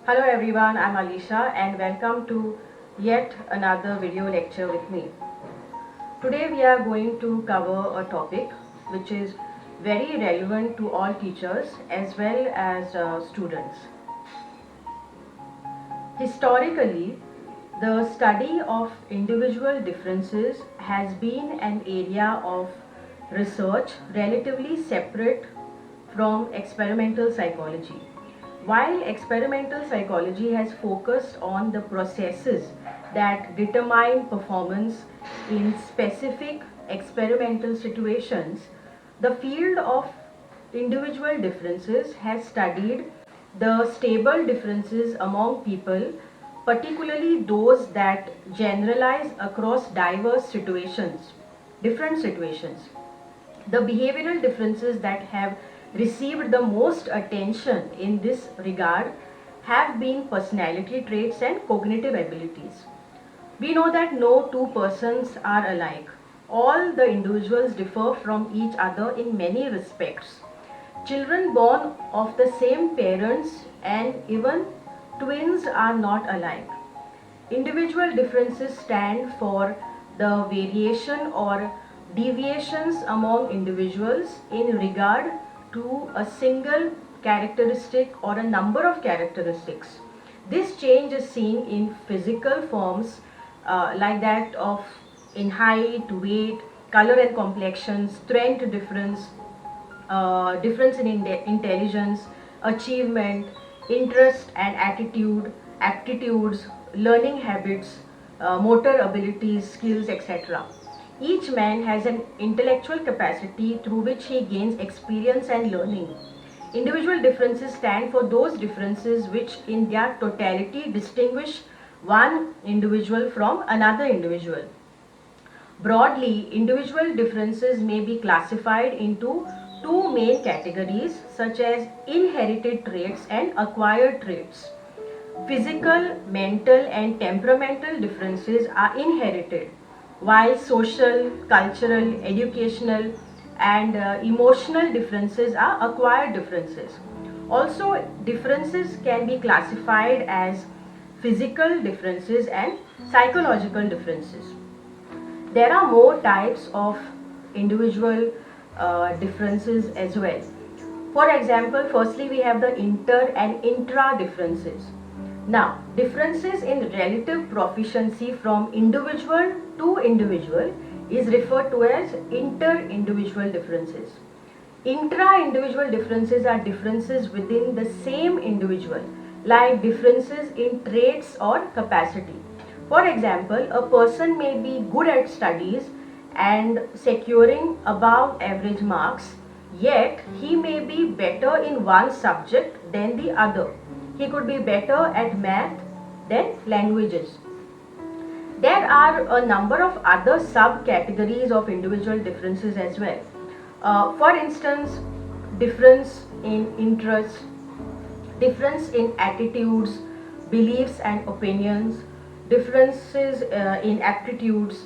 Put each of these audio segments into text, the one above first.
Hello everyone, I'm Alisha and welcome to yet another video lecture with me. Today we are going to cover a topic which is very relevant to all teachers as well as students. Historically, the study of individual differences has been an area of research relatively separate from experimental psychology. While experimental psychology has focused on the processes that determine performance in specific experimental situations, the field of individual differences has studied the stable differences among people, particularly those that generalize across different situations. The behavioral differences that have received the most attention in this regard have been personality traits and cognitive abilities. We know that no two persons are alike. All the individuals differ from each other in many respects. Children born of the same parents and even twins are not alike. Individual differences stand for the variation or deviations among individuals in regard to a single characteristic or a number of characteristics. This change is seen in physical forms like that of in height, weight, color and complexion, strength difference, difference in intelligence, achievement, interest and attitude, aptitudes, learning habits, motor abilities, skills, etc. Each man has an intellectual capacity through which he gains experience and learning. Individual differences stand for those differences which in their totality distinguish one individual from another individual. Broadly, individual differences may be classified into two main categories such as inherited traits and acquired traits. Physical, mental and temperamental differences are inherited, while social, cultural, educational and emotional differences are acquired differences. Also, differences can be classified as physical differences and psychological differences. There are more types of individual differences as well. For example, firstly we have the inter and intra differences. Now, differences in relative proficiency from individual to individual is referred to as inter-individual differences. Intra-individual differences are differences within the same individual, like differences in traits or capacity. For example, a person may be good at studies and securing above average marks, yet he may be better in one subject than the other. He could be better at math than languages. There are a number of other subcategories of individual differences as well. For instance, difference in interests, difference in attitudes, beliefs and opinions, differences in aptitudes,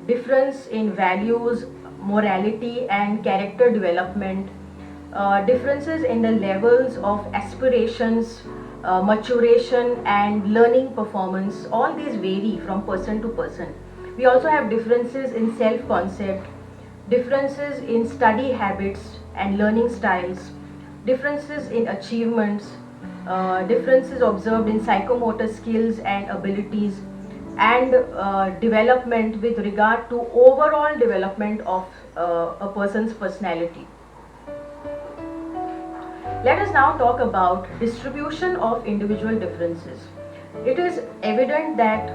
difference in values, morality and character development, differences in the levels of aspirations, maturation and learning performance. All these vary from person to person. We also have differences in self-concept, differences in study habits and learning styles, differences in achievements, differences observed in psychomotor skills and abilities, and development with regard to overall development of a person's personality. Let us now talk about distribution of individual differences. It is evident that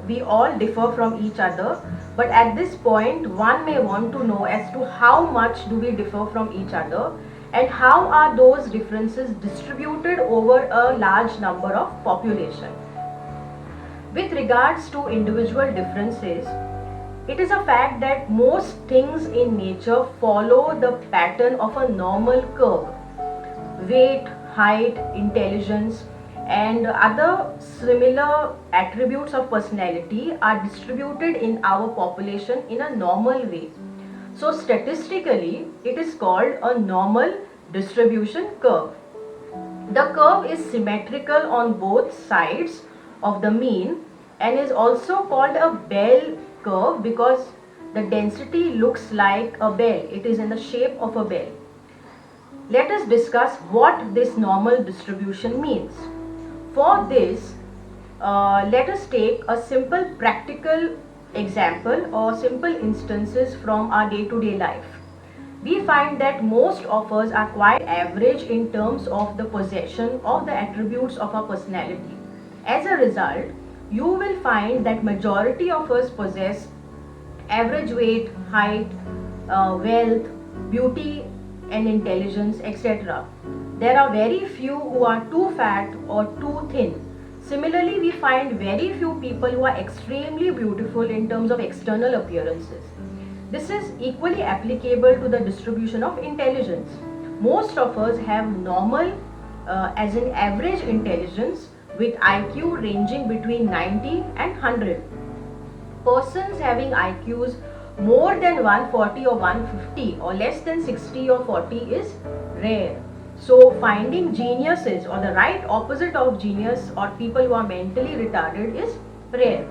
we all differ from each other, but at this point one may want to know as to how much do we differ from each other and how are those differences distributed over a large number of population. With regards to individual differences, it is a fact that most things in nature follow the pattern of a normal curve. Weight, height, intelligence and other similar attributes of personality are distributed in our population in a normal way. So statistically, it is called a normal distribution curve. The curve is symmetrical on both sides of the mean and is also called a bell curve because the density looks like a bell. It is in the shape of a bell. Let us discuss what this normal distribution means. For this, let us take a simple practical example or simple instances from our day-to-day life. We find that most of us are quite average in terms of the possession of the attributes of our personality. As a result, you will find that majority of us possess average weight, height, wealth, beauty and intelligence, etc. There are very few who are too fat or too thin. Similarly, we find very few people who are extremely beautiful in terms of external appearances. This is equally applicable to the distribution of intelligence. Most of us have normal, as in average intelligence with IQ ranging between 90 and 100. Persons having IQs more than 140 or 150 or less than 60 or 40 is rare. So finding geniuses or the right opposite of genius or people who are mentally retarded is rare.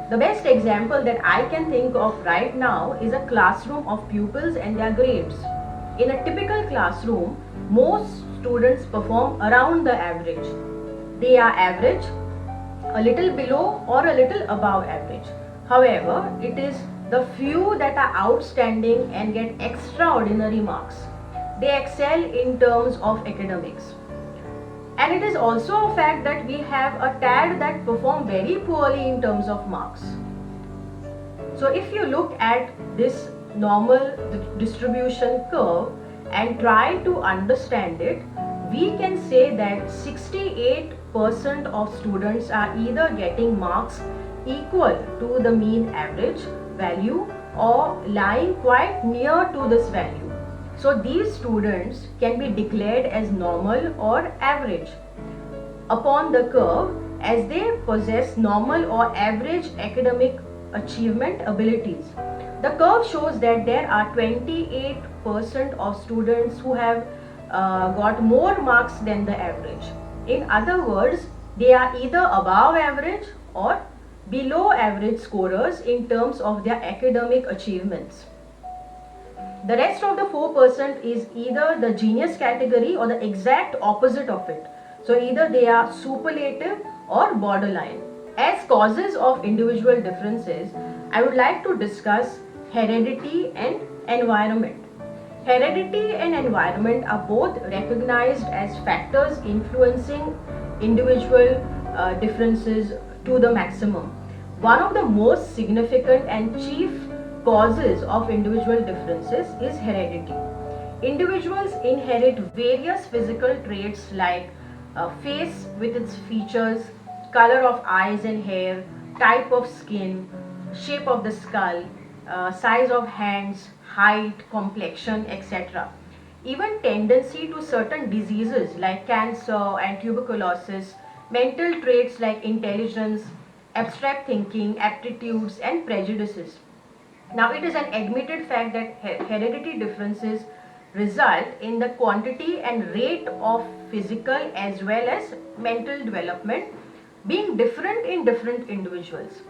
The best example that I can think of right now is a classroom of pupils and their grades. In a typical classroom, most students perform around the average. They are average, a little below or a little above average. However, it is the few that are outstanding and get extraordinary marks. They excel in terms of academics. And it is also a fact that we have a tad that perform very poorly in terms of marks. So if you look at this normal distribution curve and try to understand it, we can say that 68% of students are either getting marks equal to the mean average value or lying quite near to this value. So these students can be declared as normal or average upon the curve as they possess normal or average academic achievement abilities. The curve shows that there are 28% of students who have got more marks than the average. In other words, they are either above average or below average scorers in terms of their academic achievements. The rest of the 4% is either the genius category or the exact opposite of it. So either they are superlative or borderline. As causes of individual differences, I would like to discuss heredity and environment. Heredity and environment are both recognized as factors influencing individual differences to the maximum. One of the most significant and chief causes of individual differences is heredity. Individuals inherit various physical traits like face with its features, color of eyes and hair, type of skin, shape of the skull, size of hands, height, complexion, etc. Even tendency to certain diseases like cancer and tuberculosis, mental traits like intelligence, abstract thinking, aptitudes and prejudices. Now, it is an admitted fact that heredity differences result in the quantity and rate of physical as well as mental development being different in different individuals.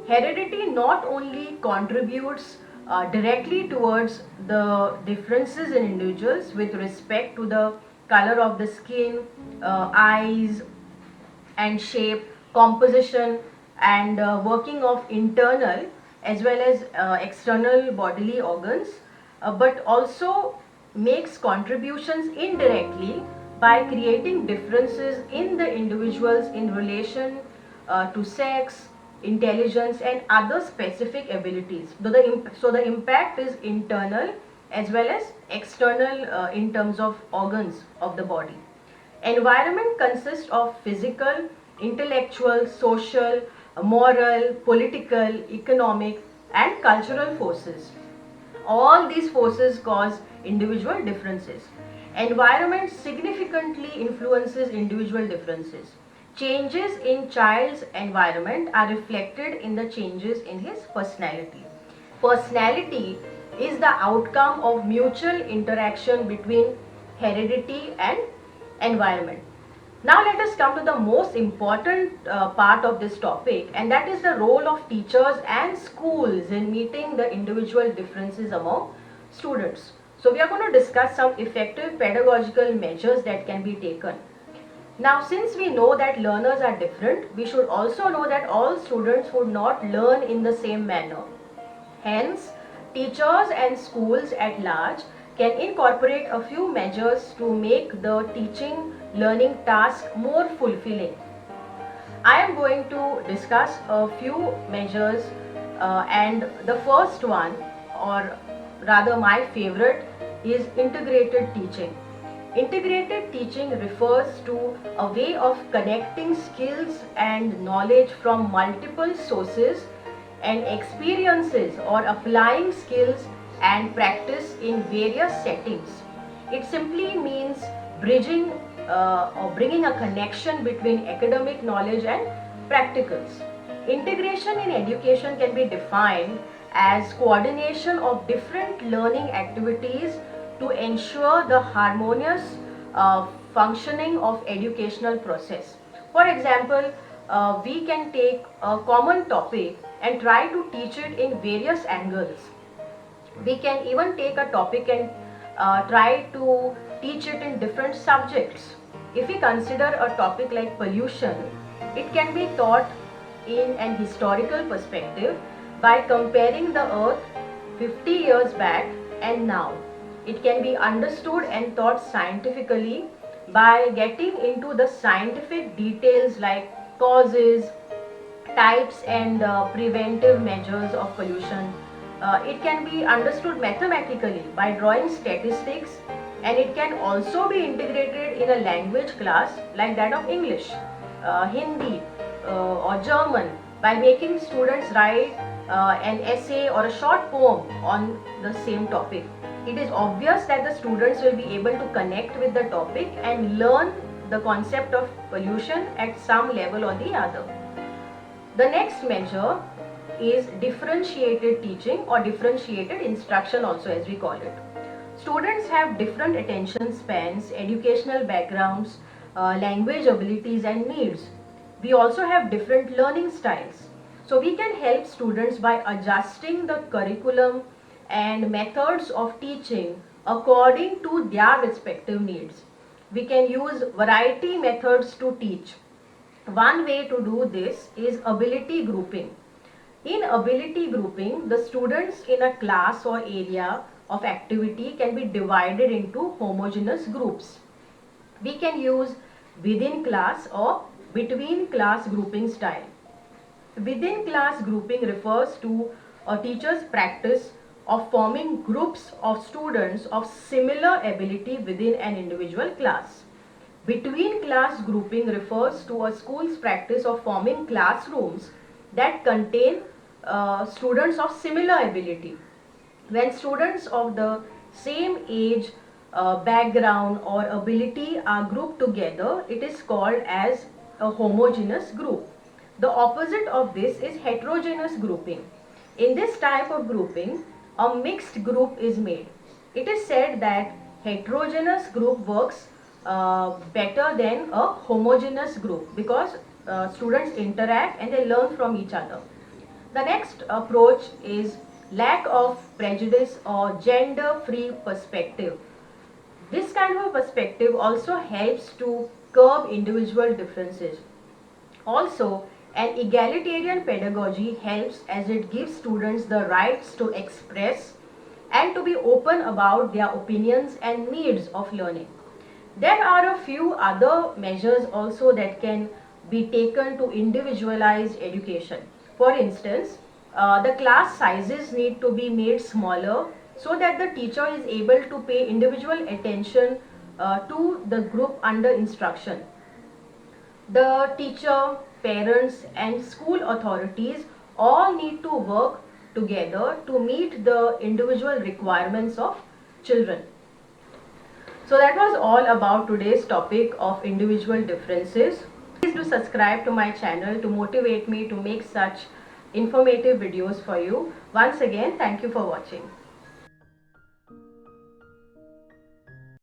Heredity not only contributes directly towards the differences in individuals with respect to the color of the skin, eyes and shape, composition and working of internal as well as external bodily organs, but also makes contributions indirectly by creating differences in the individuals in relation to sex, intelligence and other specific abilities. So the impact is internal as well as external in terms of organs of the body. Environment consists of physical, intellectual, social, moral, political, economic and cultural forces. All these forces cause individual differences. Environment significantly influences individual differences. Changes in child's environment are reflected in the changes in his personality. Personality is the outcome of mutual interaction between heredity and environment. Now let us come to the most important part of this topic, and that is the role of teachers and schools in meeting the individual differences among students. So we are going to discuss some effective pedagogical measures that can be taken. Now, since we know that learners are different, we should also know that all students would not learn in the same manner. Hence, teachers and schools at large can incorporate a few measures to make the teaching learning task more fulfilling. I am going to discuss a few measures, and the first one, or rather my favorite, is integrated teaching. Integrated teaching refers to a way of connecting skills and knowledge from multiple sources and experiences, or applying skills and practice in various settings. It simply means bridging or bringing a connection between academic knowledge and practicals. Integration in education can be defined as coordination of different learning activities to ensure the harmonious functioning of educational process. For example, we can take a common topic and try to teach it in various angles. We can even take a topic and try to teach it in different subjects. If we consider a topic like pollution, it can be taught in an historical perspective by comparing the earth 50 years back and now. It can be understood and taught scientifically by getting into the scientific details like causes, types, and preventive measures of pollution. It can be understood mathematically by drawing statistics, and it can also be integrated in a language class like that of English, Hindi, or German, by making students write an essay or a short poem on the same topic. It is obvious that the students will be able to connect with the topic and learn the concept of pollution at some level or the other. The next measure is differentiated teaching, or differentiated instruction also, as we call it. Students have different attention spans, educational backgrounds, language abilities and needs. We also have different learning styles. So we can help students by adjusting the curriculum and methods of teaching according to their respective needs. We can use variety methods to teach. One way to do this is ability grouping. In ability grouping, the students in a class or area of activity can be divided into homogeneous groups. We can use within class or between class grouping style. Within class grouping refers to a teacher's practice of forming groups of students of similar ability within an individual class. Between class grouping refers to a school's practice of forming classrooms that contain students of similar ability. When students of the same age, background or ability are grouped together, it is called as a homogeneous group. The opposite of this is heterogeneous grouping. In this type of grouping, a mixed group is made. It is said that heterogeneous group works better than a homogeneous group because students interact and they learn from each other. The next approach is lack of prejudice or gender-free perspective. This kind of a perspective also helps to curb individual differences. Also, an egalitarian pedagogy helps as it gives students the rights to express and to be open about their opinions and needs of learning. There are a few other measures also that can be taken to individualize education. For instance, the class sizes need to be made smaller so that the teacher is able to pay individual attention to the group under instruction. The teacher, parents and school authorities all need to work together to meet the individual requirements of children. So that was all about today's topic of individual differences. Please do subscribe to my channel to motivate me to make such informative videos for you. Once again, thank you for watching.